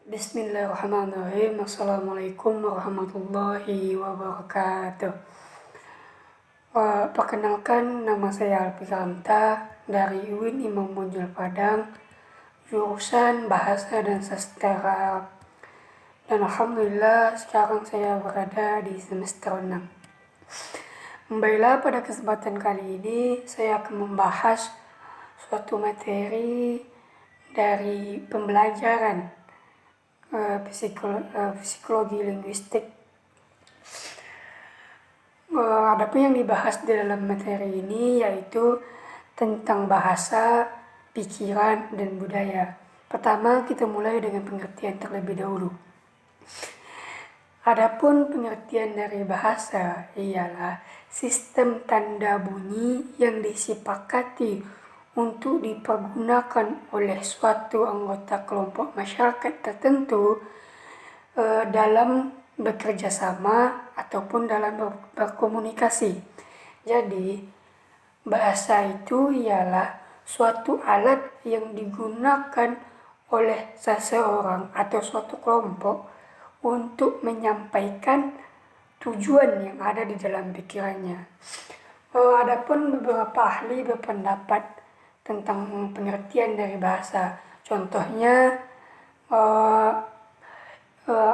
Bismillahirrahmanirrahim. Assalamualaikum warahmatullahi wabarakatuh. Perkenalkan, nama saya Alfikanta dari UIN Imam Bonjol Padang, jurusan Bahasa dan Sastra Arab. Dan Alhamdulillah sekarang saya berada di semester 6. Baiklah, pada kesempatan kali ini saya akan membahas suatu materi dari pembelajaran psikologi linguistik. Adapun yang dibahas di dalam materi ini yaitu tentang bahasa, pikiran, dan budaya. Pertama, kita mulai dengan pengertian terlebih dahulu. Adapun pengertian dari bahasa ialah sistem tanda bunyi yang disepakati untuk dipergunakan oleh suatu anggota kelompok masyarakat tertentu dalam bekerja sama ataupun dalam berkomunikasi. Jadi, bahasa itu ialah suatu alat yang digunakan oleh seseorang atau suatu kelompok untuk menyampaikan tujuan yang ada di dalam pikirannya. Adapun beberapa ahli berpendapat tentang pengertian dari bahasa. Contohnya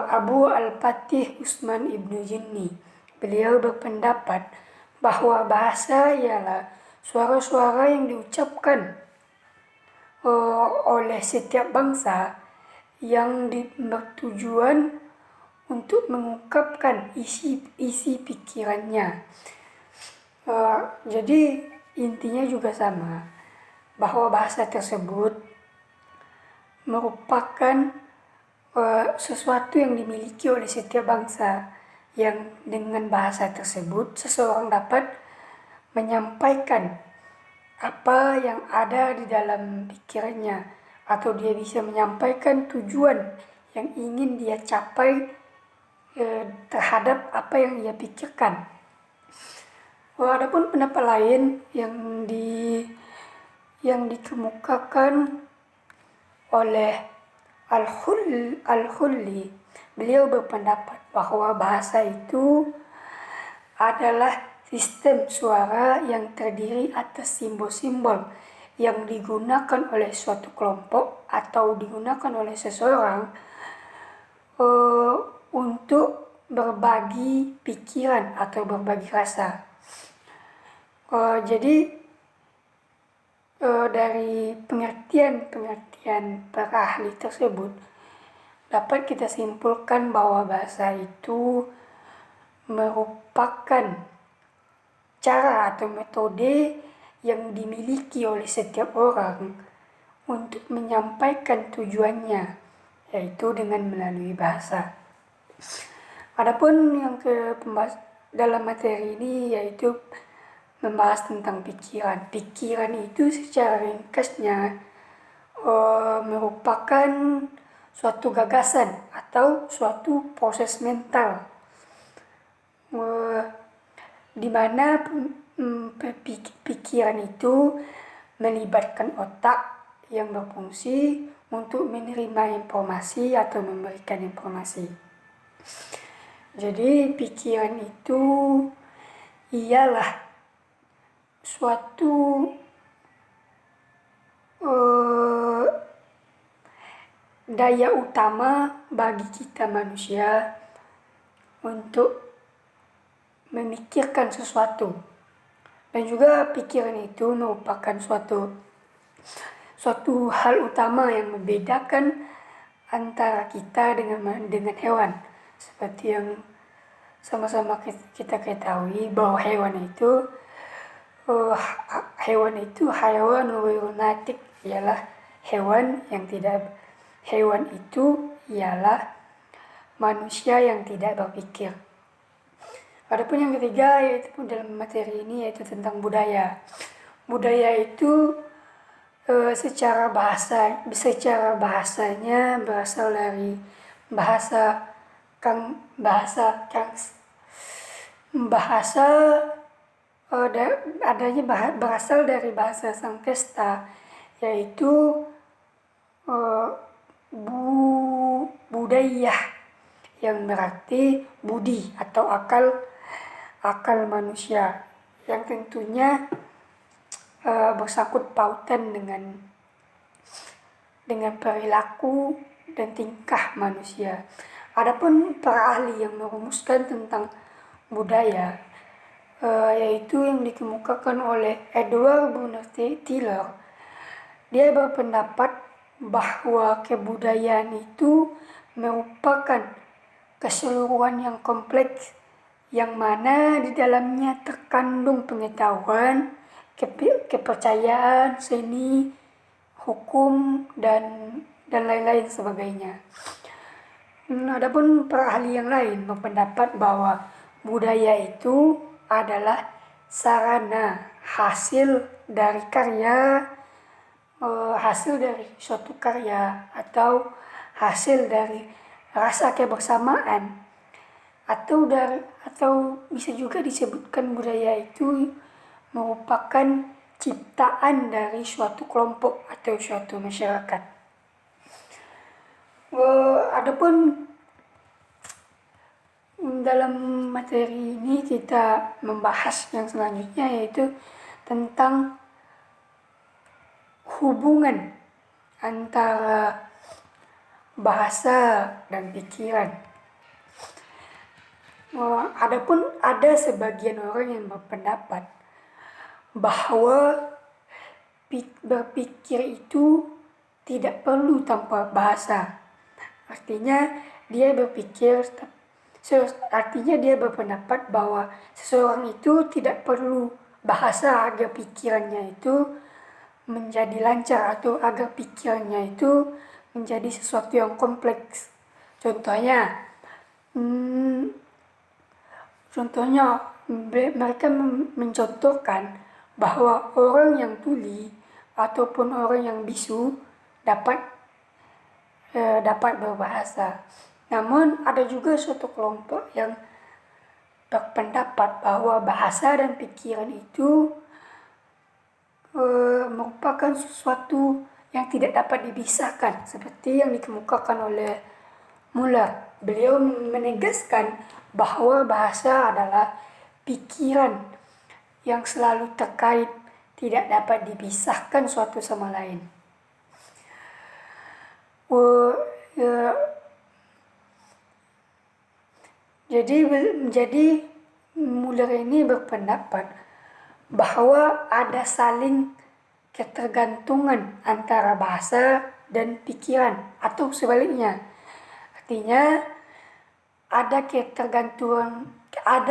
Abu Al-Fatih Usman Ibnu Jinni. Beliau berpendapat bahwa bahasa ialah suara-suara yang diucapkan oleh setiap bangsa yang bertujuan untuk mengungkapkan isi pikirannya. Jadi intinya juga sama, bahwa bahasa tersebut merupakan sesuatu yang dimiliki oleh setiap bangsa, yang dengan bahasa tersebut seseorang dapat menyampaikan apa yang ada di dalam pikirannya, atau dia bisa menyampaikan tujuan yang ingin dia capai terhadap apa yang dia pikirkan. Adapun pendapat lain yang dikemukakan oleh Al-Khulli, beliau berpendapat bahwa bahasa itu adalah sistem suara yang terdiri atas simbol-simbol yang digunakan oleh suatu kelompok atau digunakan oleh seseorang untuk berbagi pikiran atau berbagi rasa. Jadi dari pengertian para ahli tersebut dapat kita simpulkan bahwa bahasa itu merupakan cara atau metode yang dimiliki oleh setiap orang untuk menyampaikan tujuannya, yaitu dengan melalui bahasa. Adapun yang dalam materi ini yaitu membahas tentang pikiran. Pikiran itu secara ringkasnya merupakan suatu gagasan atau suatu proses mental di mana pikiran itu melibatkan otak yang berfungsi untuk menerima informasi atau memberikan informasi. Jadi pikiran itu ialah suatu daya utama bagi kita manusia untuk memikirkan sesuatu, dan juga pikiran itu merupakan suatu hal utama yang membedakan antara kita dengan hewan. Seperti yang sama-sama kita ketahui bahwa hewan itu hayawan ghairu natik, ialah hewan itu ialah manusia yang tidak berpikir. Adapun yang ketiga yaitu dalam materi ini yaitu tentang budaya. Budaya itu secara bahasanya berasal dari berasal dari bahasa Sankesta, yaitu budaya, yang berarti budi atau akal manusia, yang tentunya bersangkut pautan dengan perilaku dan tingkah manusia. Adapun para ahli yang merumuskan tentang budaya, yaitu yang dikemukakan oleh Edward Brunner Taylor. Dia berpendapat bahwa kebudayaan itu merupakan keseluruhan yang kompleks, yang mana di dalamnya terkandung pengetahuan, kepercayaan, seni, hukum, dan lain-lain sebagainya. Adapun para ahli yang lain berpendapat bahwa budaya itu adalah sarana hasil dari suatu karya atau hasil dari rasa kebersamaan, atau bisa juga disebutkan budaya itu merupakan ciptaan dari suatu kelompok atau suatu masyarakat. Adapun dalam materi ini kita membahas yang selanjutnya, yaitu tentang hubungan antara bahasa dan pikiran. Adapun ada sebagian orang yang berpendapat bahwa berpikir itu tidak perlu tanpa bahasa. Artinya dia berpendapat bahwa seseorang itu tidak perlu bahasa agar pikirannya itu menjadi lancar atau agar pikirannya itu menjadi sesuatu yang kompleks. Contohnya mereka mencontohkan bahwa orang yang tuli ataupun orang yang bisu dapat berbahasa. Namun ada juga suatu kelompok yang berpendapat bahwa bahasa dan pikiran itu merupakan sesuatu yang tidak dapat dipisahkan, seperti yang dikemukakan oleh Muller. Beliau menegaskan bahwa bahasa adalah pikiran yang selalu terkait, tidak dapat dipisahkan suatu sama lain. Jadi Muller ini berpendapat bahwa ada saling ketergantungan antara bahasa dan pikiran, atau sebaliknya. Artinya ada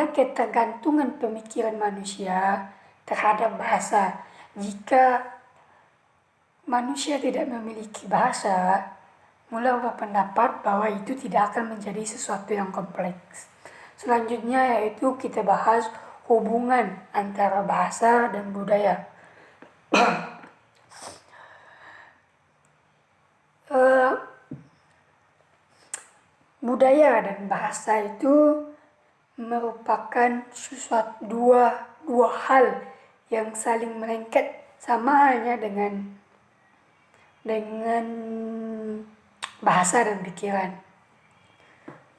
ketergantungan pemikiran manusia terhadap bahasa. Jika manusia tidak memiliki bahasa, Muller berpendapat bahwa itu tidak akan menjadi sesuatu yang kompleks. Selanjutnya yaitu kita bahas hubungan antara bahasa dan budaya. Budaya dan bahasa itu merupakan dua hal yang saling melengket, sama halnya dengan bahasa dan pikiran.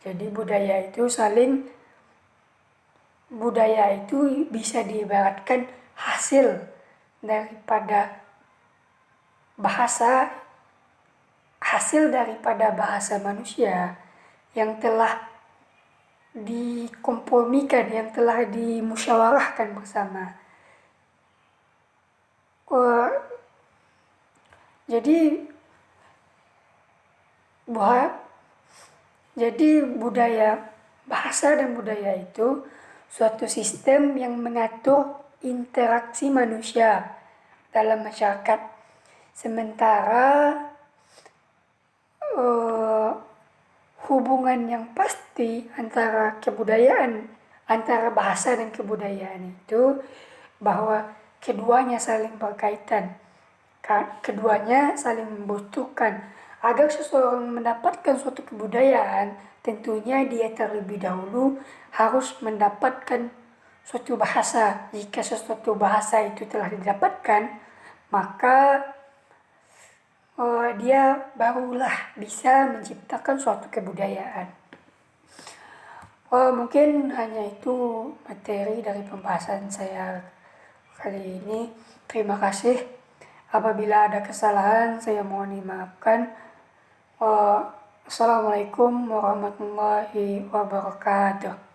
Jadi budaya itu bisa diibaratkan hasil daripada bahasa manusia yang telah dikompromikan, yang telah dimusyawarahkan bersama. Jadi bahasa dan budaya itu suatu sistem yang mengatur interaksi manusia dalam masyarakat. Sementara hubungan yang pasti antara bahasa dan kebudayaan itu bahwa keduanya saling berkaitan, keduanya saling membutuhkan. Agar seseorang mendapatkan suatu kebudayaan, tentunya dia terlebih dahulu harus mendapatkan suatu bahasa. Jika suatu bahasa itu telah didapatkan, maka dia barulah bisa menciptakan suatu kebudayaan. Mungkin hanya itu materi dari pembahasan saya kali ini. Terima kasih. Apabila ada kesalahan, saya mohon dimaafkan. Assalamualaikum warahmatullahi wabarakatuh.